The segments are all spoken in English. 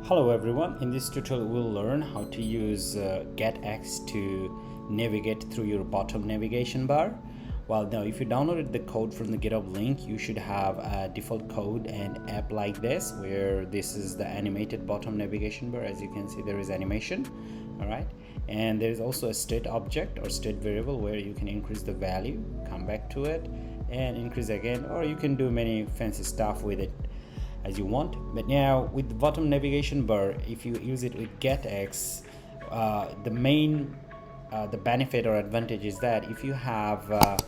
Hello everyone, in this tutorial we'll learn how to use GetX to navigate through your bottom navigation bar. Well, now if you downloaded the code from the GitHub link, you should have a default code and app like this, where this is the animated bottom navigation bar. As you can see, there is animation, all right, and there is also a state object or state variable where you can increase the value, come back to it and increase again, or you can do many fancy stuff with it as you want. But now with the bottom navigation bar, if you use it with GetX, the benefit or advantage is that if you have a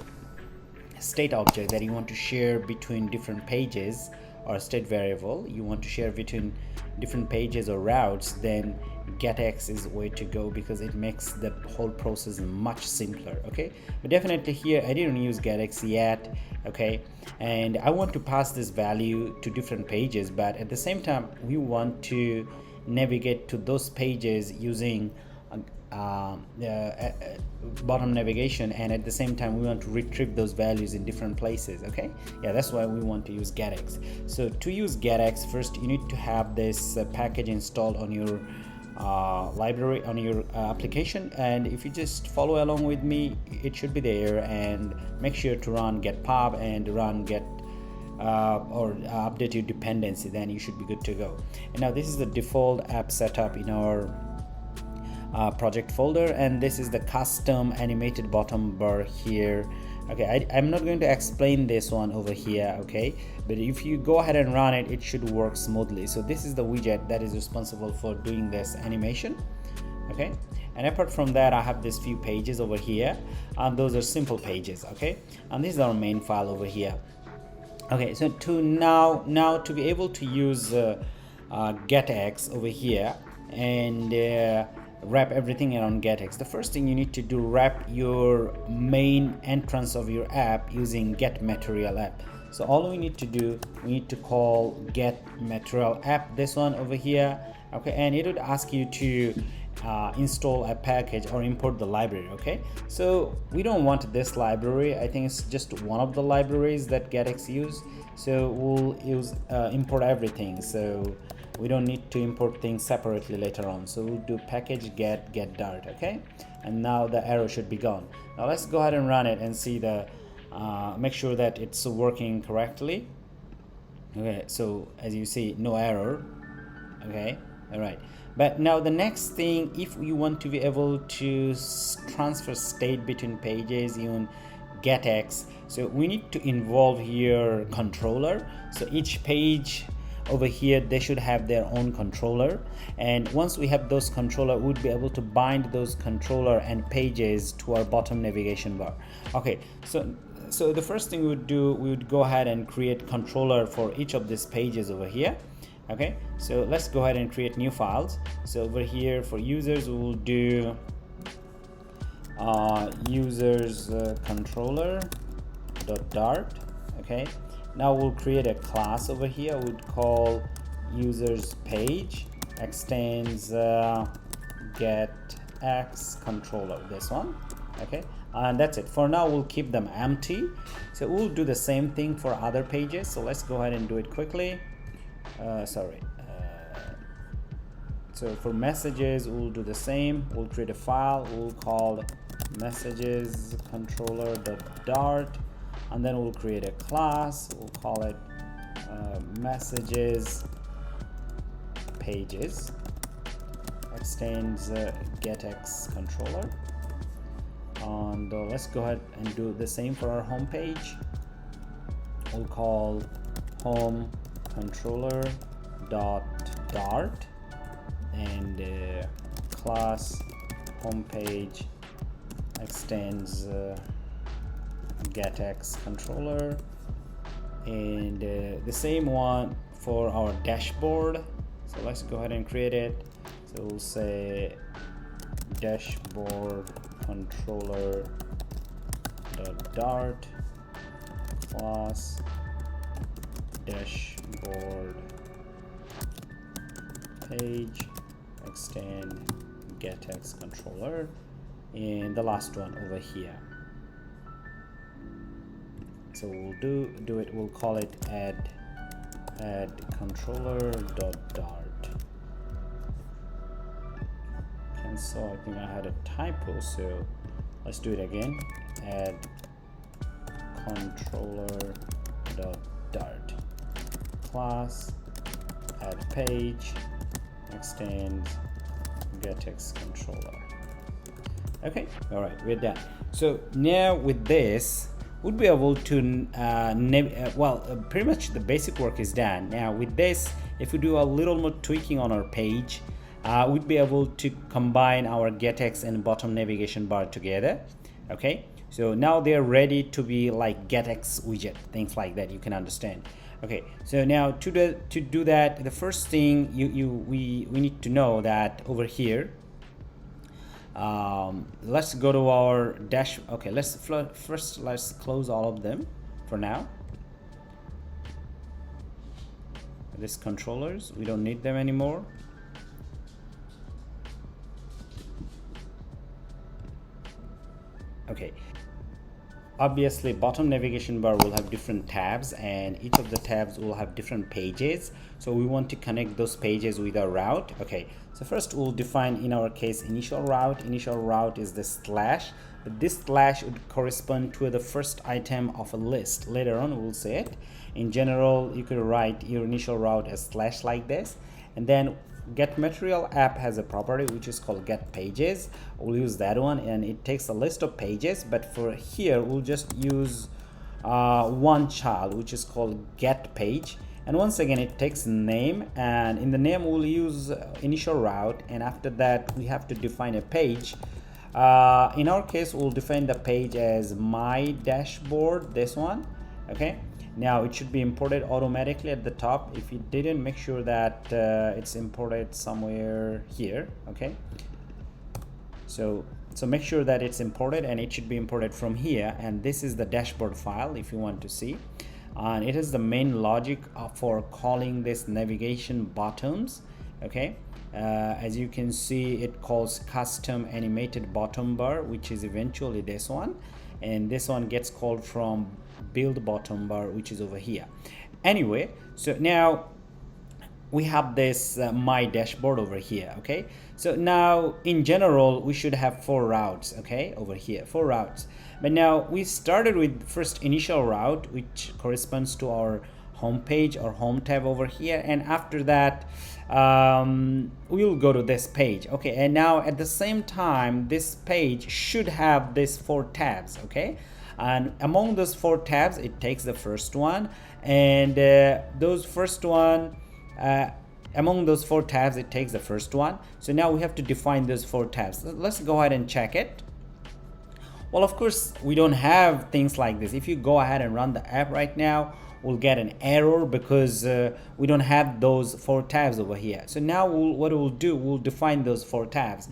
state object that you want to share between different pages, or a state variable you want to share between different pages or routes, then GetX is the way to go, because it makes the whole process much simpler. Okay, but definitely here I didn't use GetX yet, okay, and I want to pass this value to different pages, but at the same time we want to navigate to those pages using bottom navigation, and at the same time we want to retrieve those values in different places. Okay, yeah, that's why we want to use GetX. So to use GetX, first you need to have this package installed on your library, on your application, and if you just follow along with me, it should be there. And make sure to run get pub and run get or update your dependency, then you should be good to go. And now this is the default app setup in our project folder, and this is the custom animated bottom bar here. Okay, I'm not going to explain this one over here, okay, but if you go ahead and run it, it should work smoothly. So this is the widget that is responsible for doing this animation. Okay, and apart from that, I have these few pages over here, and those are simple pages. Okay, and this is our main file over here. Okay, so to now to be able to use GetX over here and wrap everything around GetX, the first thing you need to do, wrap your main entrance of your app using get material app. So all we need to do, we need to call get material app, this one over here. Okay, and it would ask you to install a package or import the library. Okay, so we don't want this library. I think it's just one of the libraries that GetX use, so we'll use import everything, so we don't need to import things separately later on. So we'll do package get dart. Okay, and now the error should be gone. Now let's go ahead and run it and see the make sure that it's working correctly. Okay, so as you see, no error. Okay, all right, but now the next thing, if you want to be able to transfer state between pages in GetX, so we need to involve here controller. So each page over here, they should have their own controller, and once we have those controller, we'd be able to bind those controller and pages to our bottom navigation bar. Okay, so the first thing we would do, we would go ahead and create controller for each of these pages over here. Okay, so let's go ahead and create new files. So over here for users, we will do users controller .dart. Okay, now we'll create a class over here. We'd call users page extends GetX controller, this one. Okay, and that's it. For now we'll keep them empty, so we'll do the same thing for other pages. So let's go ahead and do it quickly. So for messages, we'll do the same. We'll create a file, we'll call messages controller.dart, and then we'll create a class, we'll call it messages pages extends GetX controller. And let's go ahead and do the same for our home page. We'll call home controller.dart and class homepage extends GetX controller, and the same one for our dashboard. So let's go ahead and create it. So we'll say dashboard controller.dart class dashboard page extend GetX controller, and the last one over here. So we'll do it, we'll call it add controller.dart. So I think I had a typo, so let's do it again. Add controller.dart class, add page, extend GetX controller. Okay, all right, we're done. So now with this, we'll be able to pretty much the basic work is done. Now with this, if we do a little more tweaking on our page, we'd be able to combine our GetX and bottom navigation bar together. Okay, so now they're ready to be like GetX widget, things like that, you can understand. Okay, so now to do that, the first thing we need to know that over here, let's go to our dash. Okay, let's close all of them for now. These controllers, we don't need them anymore. Okay, obviously bottom navigation bar will have different tabs, and each of the tabs will have different pages, so we want to connect those pages with our route. Okay, so first we'll define, in our case, initial route. Initial route is the slash, but this slash would correspond to the first item of a list. Later on we'll say it. In general, you could write your initial route as slash like this, and then get material app has a property which is called get pages. We'll use that one, and it takes a list of pages, but for here we'll just use one child which is called get page, and once again it takes name, and in the name we'll use initial route, and after that we have to define a page. In our case we'll define the page as my dashboard, this one. Okay, now it should be imported automatically at the top. If you didn't, make sure that it's imported somewhere here. Okay, so make sure that it's imported, and it should be imported from here, and this is the dashboard file if you want to see, and it is the main logic for calling this navigation bottoms. Okay, as you can see, it calls custom animated bottom bar, which is eventually this one, and this one gets called from build bottom bar, which is over here. Anyway, so now we have this my dashboard over here. Okay, so now in general we should have 4 routes. Okay, over here 4 routes, but now we started with first initial route, which corresponds to our home page or home tab over here, and after that we'll go to this page. Okay, and now at the same time this page should have these 4 tabs. Okay, and among those 4 tabs it takes the first one, and those first one among those 4 tabs it takes the first one. So now we have to define those 4 tabs. Let's go ahead and check it. Well, of course we don't have things like this. If you go ahead and run the app right now, we'll get an error because we don't have those 4 tabs over here. So now what we'll do, we'll define those 4 tabs.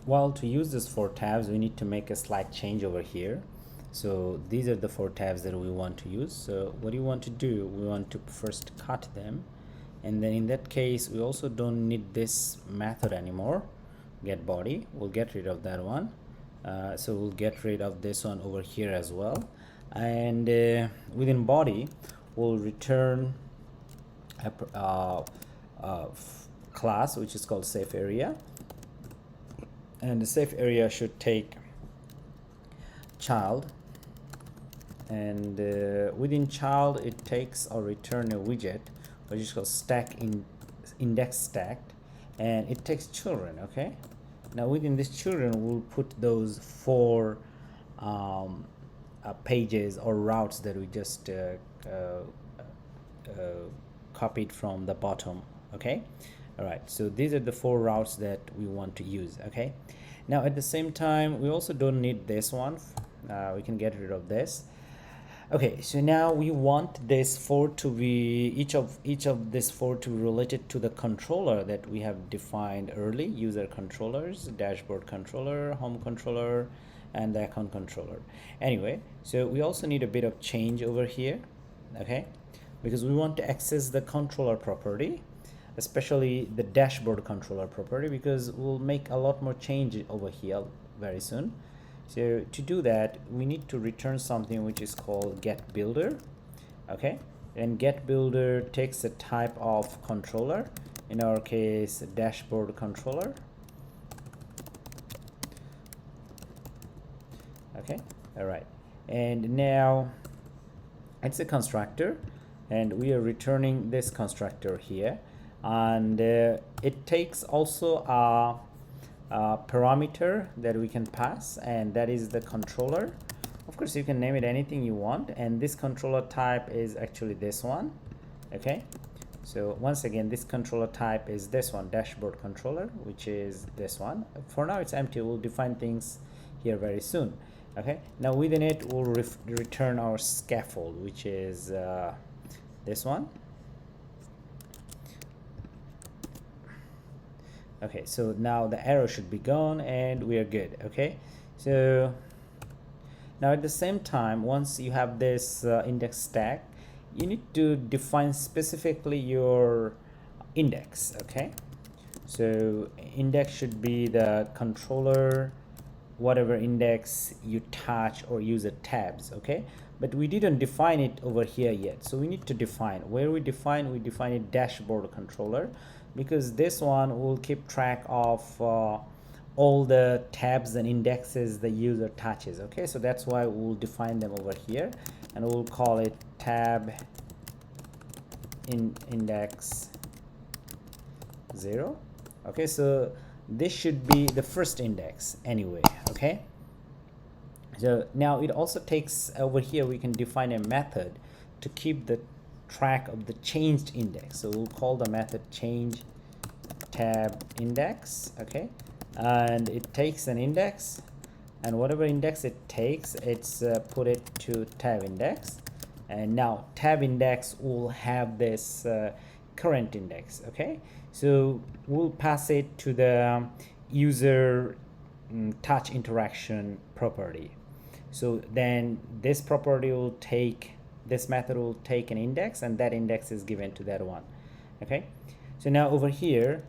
Well, to use those 4 tabs we need to make a slight change over here. So these are the 4 tabs that we want to use. So what you want to do, we want to first cut them, and then in that case we also don't need this method anymore, get body. We'll get rid of that one. So we'll get rid of this one over here as well, and within body we'll return a class which is called safe area, and the safe area should take child, and within child it takes or return a widget which is called index stacked, and it takes children. Okay, now within this children we'll put those 4 pages or routes that we just copied from the bottom. Okay, all right, so these are the 4 routes that we want to use. Okay, now at the same time we also don't need this one. We can get rid of this. Okay, so now we want this 4 to be each of this 4 to be related to the controller that we have defined early: user controllers, dashboard controller, home controller, and the account controller. Anyway, so we also need a bit of change over here. Okay, because we want to access the controller property, especially the dashboard controller property, because we'll make a lot more change over here very soon. So to do that we need to return something which is called get builder. Okay, and get builder takes a type of controller, in our case dashboard controller, Okay, all right, and now it's a constructor, and we are returning this constructor here, and it takes also a parameter that we can pass, and that is the controller. Of course, you can name it anything you want, and this controller type is actually this one. Okay, so once again, this controller type is this one, dashboard controller, which is this one. For now it's empty. We'll define things here very soon. Okay, now within it we'll return our scaffold, which is this one. Okay, so now the arrow should be gone and we are good. Okay, so now at the same time, once you have this index stack, you need to define specifically your index. Okay, so index should be the controller, whatever index you touch or use a tabs. Okay, but we didn't define it over here yet, so we need to define. Where we define it dashboard controller, because this one will keep track of all the tabs and indexes the user touches. Okay, so that's why we'll define them over here, and we'll call it tab index 0. Okay, so this should be the first index anyway. Okay, so now it also takes, over here we can define a method to keep the track of the changed index. So we'll call the method change tab index. Okay, and it takes an index, and whatever index it takes, it's put it to tab index, and now tab index will have this current index. Okay, so we'll pass it to the user touch interaction property. So then this property will take, this method will take an index, and that index is given to that one. Okay, so now over here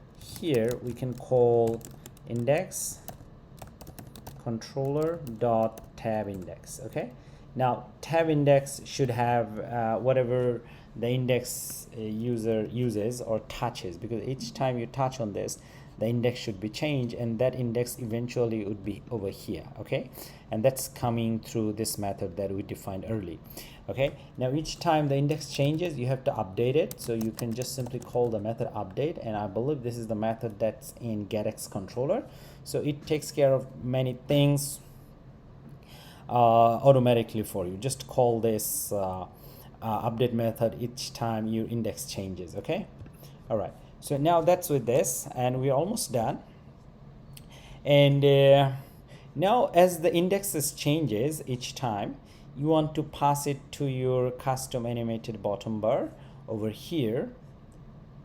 we can call index controller dot tab index. Okay, now tab index should have whatever the index user uses or touches, because each time you touch on this, the index should be changed, and that index eventually would be over here. Okay, and that's coming through this method that we defined early. Okay, now each time the index changes, you have to update it, so you can just simply call the method update, and I believe this is the method that's in GetX controller, so it takes care of many things automatically for you. Just call this update method each time your index changes. Okay, all right, so now that's with this, and we're almost done. And now as the indexes changes each time, you want to pass it to your custom animated bottom bar over here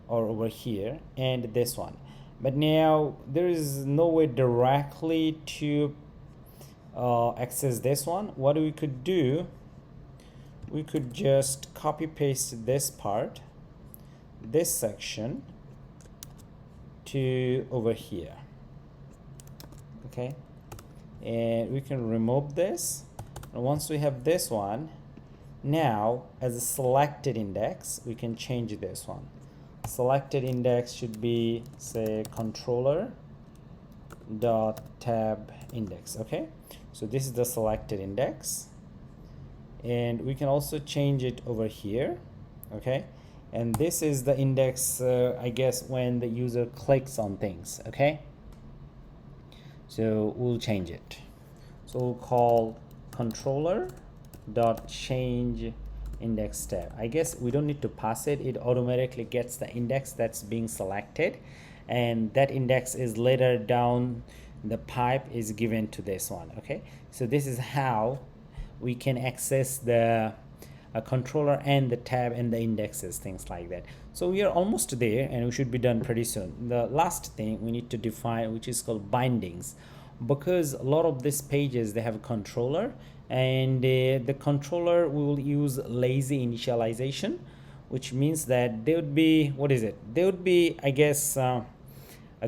or over here, and this one. But now there is no way directly to access this one. What we could do, we could just copy paste this part, this section, to over here. Okay, and we can remove this, and once we have this one, now as a selected index, we can change this one. Selected index should be, say, controller dot tab index. Okay, so this is the selected index, and we can also change it over here. Okay, and this is the index I guess when the user clicks on things. Okay, so we'll change it, so we'll call controller dot change index tab. I guess we don't need to pass it, it automatically gets the index that's being selected, and that index is later down the pipe is given to this one. Okay, so this is how we can access the controller and the tab and the indexes, things like that. So we are almost there, and we should be done pretty soon. The last thing we need to define, which is called bindings, because a lot of these pages, they have a controller, and the controller will use lazy initialization, which means that they would be, what is it, they would be, I guess,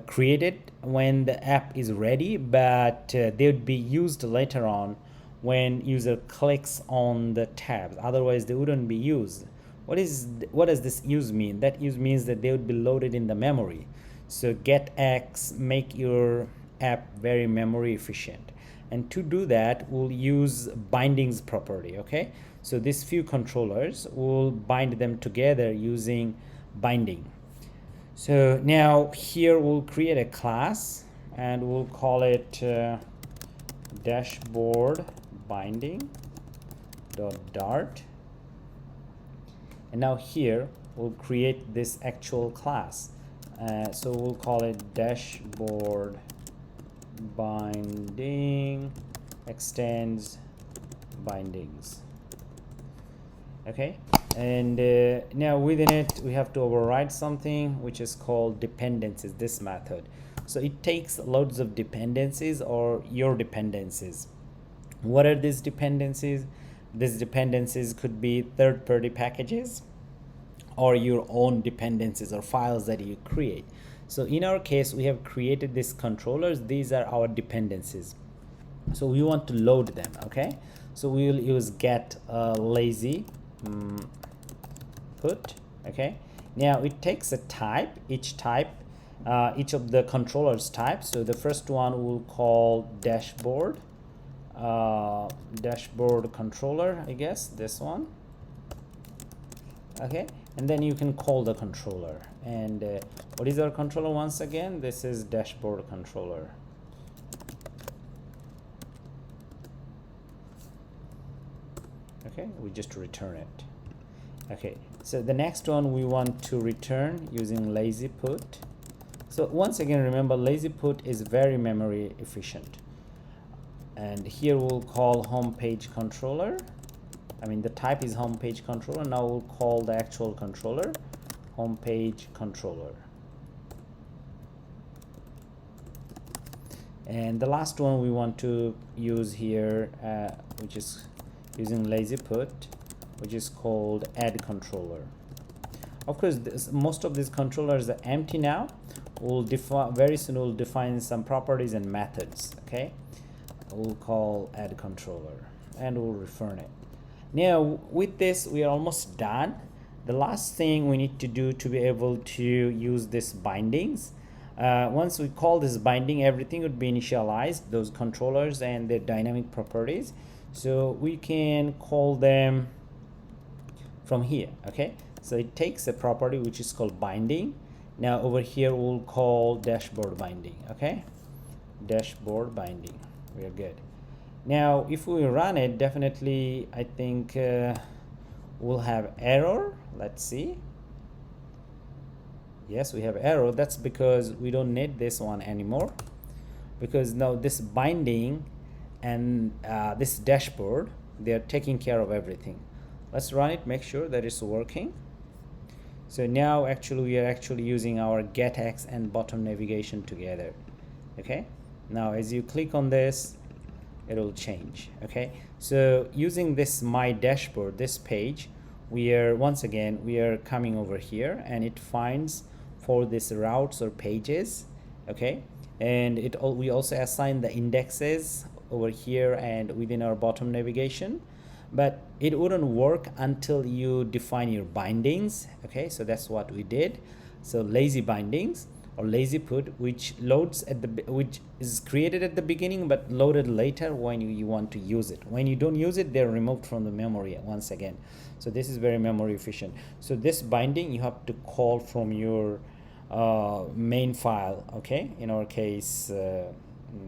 created when the app is ready, but they would be used later on when user clicks on the tabs. Otherwise they wouldn't be used. What does this use mean? That use means that they would be loaded in the memory. So GetX make your app very memory efficient, and to do that we'll use bindings property. Okay, so these few controllers will bind them together using binding. So now here we'll create a class and we'll call it dashboard binding dart, and now here we'll create this actual class. So we'll call it dashboard binding extends bindings. Okay, and now within it we have to override something which is called dependencies, this method. So it takes loads of dependencies or your dependencies. What are these dependencies? These dependencies could be third-party packages or your own dependencies or files that you create. So in our case we have created these controllers. These are our dependencies, so we want to load them. Okay, so we will use get lazy put. Okay, now it takes a type, each of the controllers type. So the first one we'll call dashboard controller, I guess this one. Okay, and then you can call the controller. And what is our controller? Once again, this is dashboard controller. Okay, we just return it. Okay, so the next one we want to return using lazy put. So once again, remember lazy put is very memory efficient. And here we'll call home page controller. I mean the type is home page controller. Now we'll call the actual controller home page controller. And the last one we want to use here, which is using lazy put, which is called add controller. Of course, most of these controllers are empty now. We'll very soon we'll define some properties and methods. Okay, we'll call add controller and we'll return it. Now with this we are almost done. The last thing we need to do to be able to use this bindings, once we call this binding, everything would be initialized, those controllers and their dynamic properties. So we can call them from here. Okay, so it takes a property which is called binding. Now over here we'll call dashboard binding. Okay, dashboard binding. We are good. Now if we run it, definitely I think we'll have error. Let's see. Yes, we have error. That's because we don't need this one anymore, because now this binding and this dashboard, they are taking care of everything. Let's run it, make sure that it's working. So now actually we are actually using our GetX and bottom navigation together. Okay, now as you click on this, it will change. Okay, so using this my dashboard, this page, we are once again we are coming over here and it finds for this routes or pages. Okay, and we also assign the indexes over here and within our bottom navigation, but it wouldn't work until you define your bindings. Okay, so that's what we did. So lazy bindings or lazy put, which loads at which is created at the beginning but loaded later when you want to use it. When you don't use it, they're removed from the memory once again. So this is very memory efficient. So this binding you have to call from your main file. Okay, in our case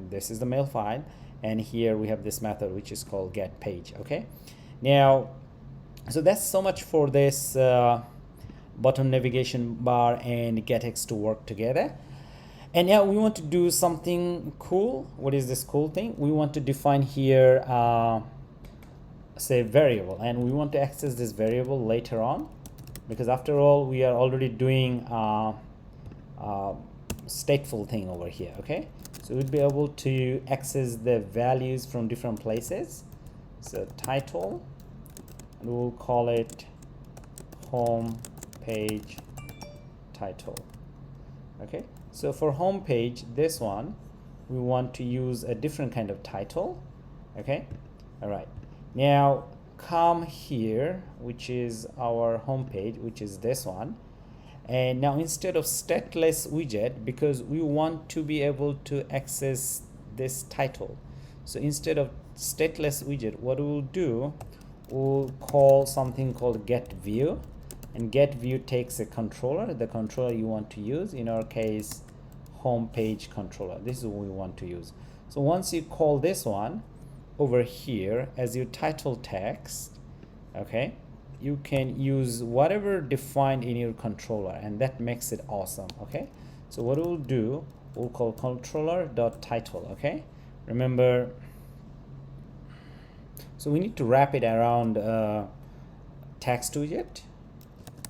this is the main file, and here we have this method which is called get page. Okay, now so that's so much for this bottom navigation bar and GetX to work together. And now we want to do something cool. What is this cool thing? We want to define here say variable, and we want to access this variable later on, because after all we are already doing stateful thing over here. Okay, so we'll be able to access the values from different places. So title, and we'll call it home page title. Okay, so for home page, this one we want to use a different kind of title. Okay, all right, now come here, which is our home page, which is this one. And now instead of stateless widget, because we want to be able to access this title, So instead of stateless widget, what we'll do, we'll call something called get view, and get view takes a controller, the controller you want to use, in our case home page controller. This is what we want to use. So once you call this one over here as your title text, okay, you can use whatever defined in your controller, and that makes it awesome. Okay, so what we'll do, we'll call controller.title. Okay, remember, so we need to wrap it around text widget.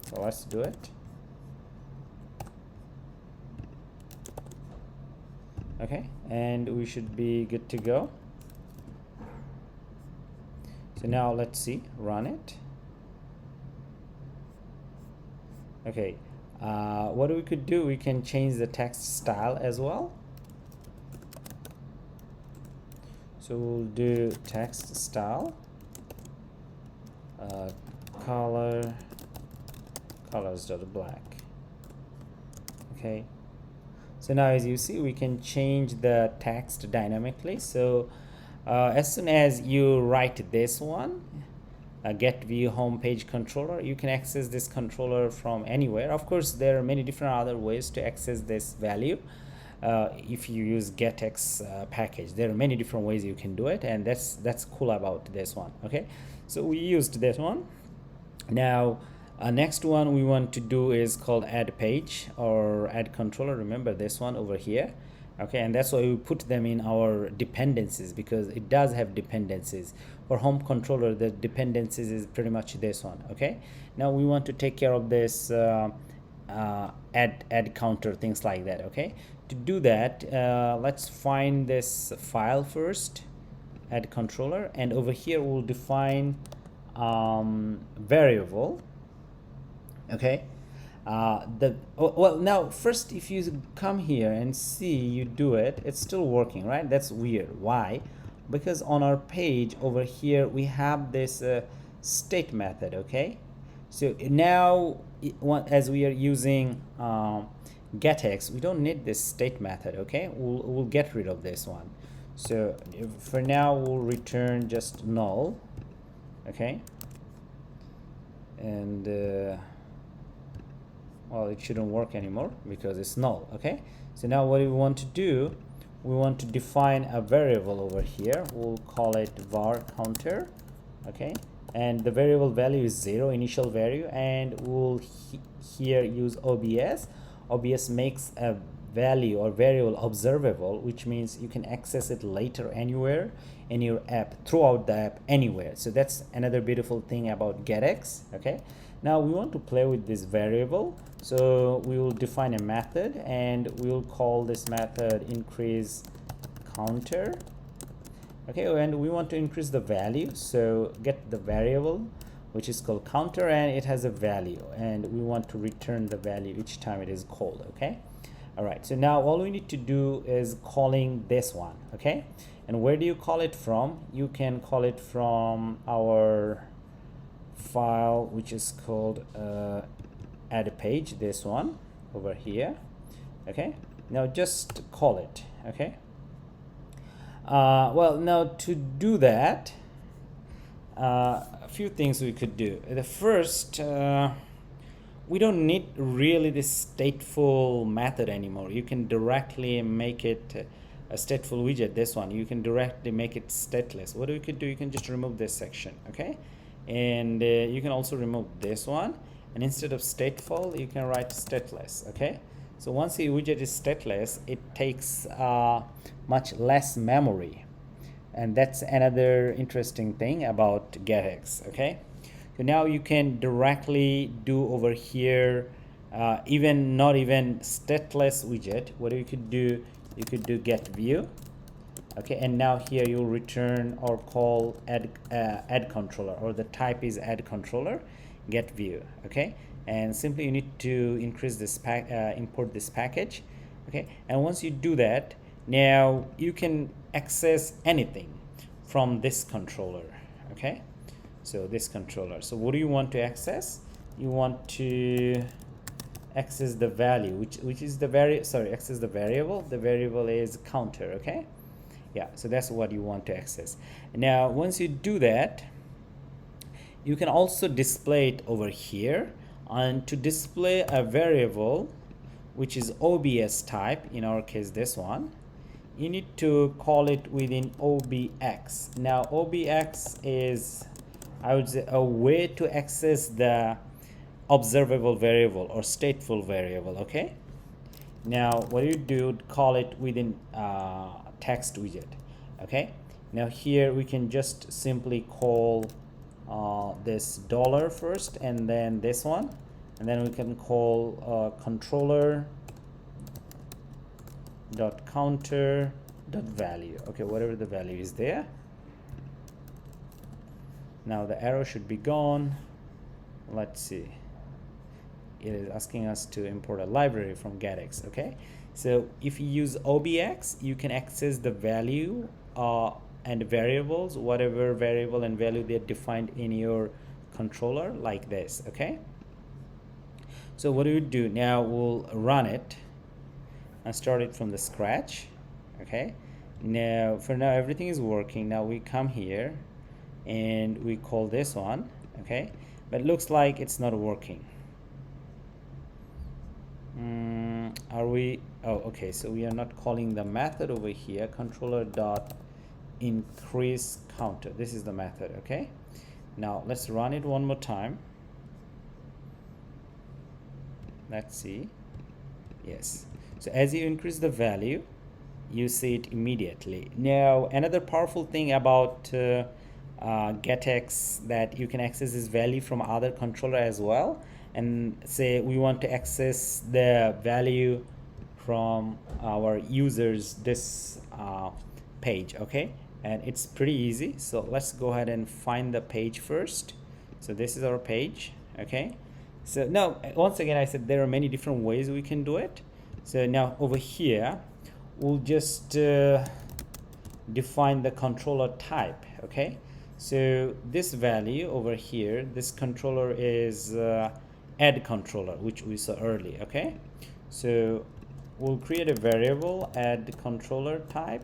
So let's do it. Okay, and we should be good to go. So now let's see, run it. Okay, what we could do, we can change the text style as well. So we'll do text style, colors.black. Okay, so now as you see, we can change the text dynamically. So as soon as you write this one, get view homepage controller, you can access this controller from anywhere. Of course, there are many different other ways to access this value. If you use GetX package, there are many different ways you can do it, and that's cool about this one. Okay, so we used this one. Now next one we want to do is called add page or add controller. Remember this one over here. Okay, and that's why we put them in our dependencies, because it does have dependencies. For home controller, the dependencies is pretty much this one. Okay, now we want to take care of this add counter, things like that. Okay, to do that, let's find this file first, add controller, and over here we'll define variable. Okay, well, now first, if you come here and see you do it, it's still working, right? That's weird. Why? Because on our page over here we have this state method. Okay, so now as we are using GetX, we don't need this state method. Okay, we'll get rid of this one. So for now we'll return just null. Okay, and well, it shouldn't work anymore because it's null. Okay, so now what we want to do, we want to define a variable over here. We'll call it var counter. Okay, and the variable value is 0, initial value, and we'll here use OBS. OBS makes a value or variable observable, which means you can access it later anywhere in your app, throughout the app, anywhere. So that's another beautiful thing about GetX. Okay, now we want to play with this variable, so we will define a method, and we'll call this method increase counter. Okay, and we want to increase the value, so get the variable which is called counter, and it has a value, and we want to return the value each time it is called. Okay, all right, so now all we need to do is calling this one. Okay, and where do you call it from? You can call it from our file, which is called add a page, this one over here. Okay, now just call it. Okay, well, now to do that, a few things we could do. The first, we don't need really this stateful method anymore. You can directly make it a stateful widget. This one, you can directly make it stateless. What we could do, you can just remove this section. Okay, and you can also remove this one, and instead of stateful you can write stateless. Okay, so once the widget is stateless, it takes much less memory, and that's another interesting thing about GetX. Okay, so now you can directly do over here even not even stateless widget. What you could do, you could do get view. Okay, and now here you'll return or call add controller, or the type is add controller, get view. Okay, and simply you need to increase this import this package. Okay, and once you do that, now you can access anything from this controller. Okay, so this controller, so what do you want to access? You want to access the value, which is the access the variable. The variable is counter. Okay, Yeah, so that's what you want to access. Now once you do that, you can also display it over here. And to display a variable which is OBS type, in our case this one, you need to call it within OBX. Now OBX is, I would say, a way to access the observable variable or stateful variable. Okay, now what you do, call it within text widget. Okay, now here we can just simply call this dollar first, and then this one, and then we can call controller dot counter dot value. Okay, whatever the value is there. Now the arrow should be gone. Let's see, it is asking us to import a library from GetX. Okay, so if you use OBX, you can access the value and variables, whatever variable and value they are defined in your controller, like this. Okay, so what do we do now? We'll run it and start it from the scratch. Okay, now for now everything is working. Now we come here and we call this one. Okay, but it looks like it's not working. Are we? Oh, okay, so we are not calling the method over here, controller dot increase counter. This is the method. Okay, now let's run it one more time. Let's see. Yes, so as you increase the value, you see it immediately. Now another powerful thing about GetX, that you can access this value from other controller as well. And say we want to access the value from our users this page. Okay, and it's pretty easy. So let's go ahead and find the page first. So this is our page. Okay, so now once again I said there are many different ways we can do it. So now over here we'll just define the controller type. Okay, so this value over here, this controller is add controller, which we saw earlier. Okay, so we'll create a variable add controller type,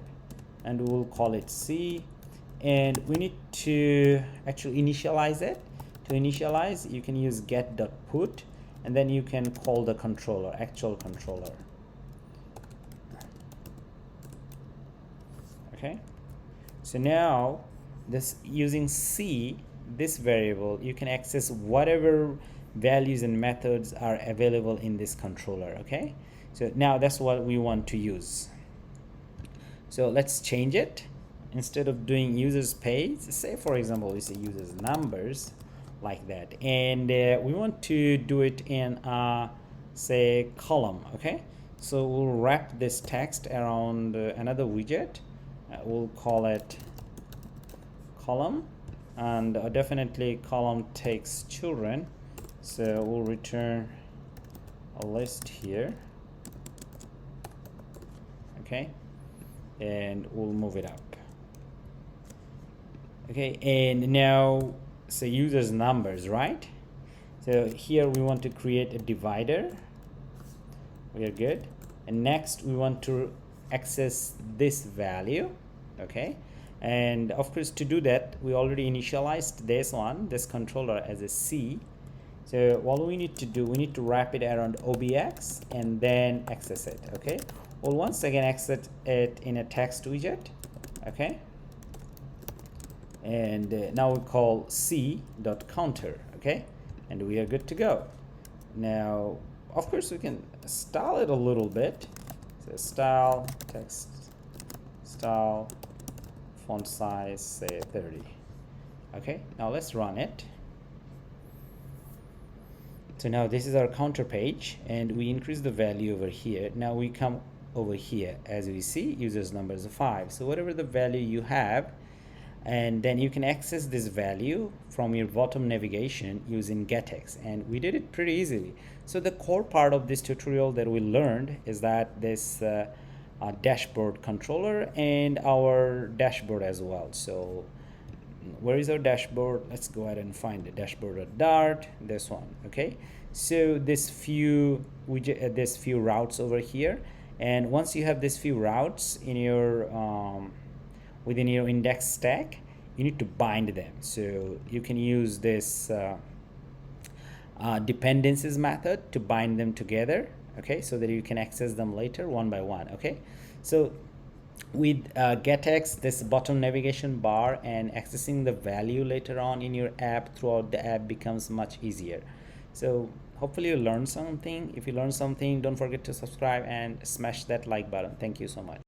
and we'll call it C, and we need to actually initialize it. To initialize, you can use get.put, and then you can call the controller, actual controller. Okay, so now this using C, this variable, you can access whatever values and methods are available in this controller. Okay, so now that's what we want to use. So let's change it. Instead of doing users page, say for example we say users numbers, like that, and we want to do it in say column. Okay, so we'll wrap this text around another widget. We'll call it column, and definitely column takes children. So we'll return a list here. Okay, and we'll move it up. Okay, and now say users numbers, right? So here we want to create a divider. We are good. And next we want to access this value. Okay, and of course to do that we already initialized this one, this controller, as a C. So what we need to do, we need to wrap it around OBX and then access it. Okay, we'll once again access it in a text widget. Okay, and now we call C.counter. Okay, and we are good to go. Now of course we can style it a little bit. So style text, style font size, say 30. Okay, now let's run it. So now this is our counter page, and we increase the value over here. Now we come over here, as we see users numbers 5. So whatever the value you have, and then you can access this value from your bottom navigation using GetX, and we did it pretty easily. So the core part of this tutorial that we learned is that this dashboard controller and our dashboard as well. So where is our dashboard? Let's go ahead and find the dashboard.dart, this one. Okay, so this few routes over here, and once you have this few routes in your within your index stack, you need to bind them. So you can use this dependencies method to bind them together, okay, so that you can access them later one by one. Okay, so with GetX, this bottom navigation bar and accessing the value later on in your app throughout the app becomes much easier. So hopefully you learned something. If you learned something, don't forget to subscribe and smash that like button. Thank you so much.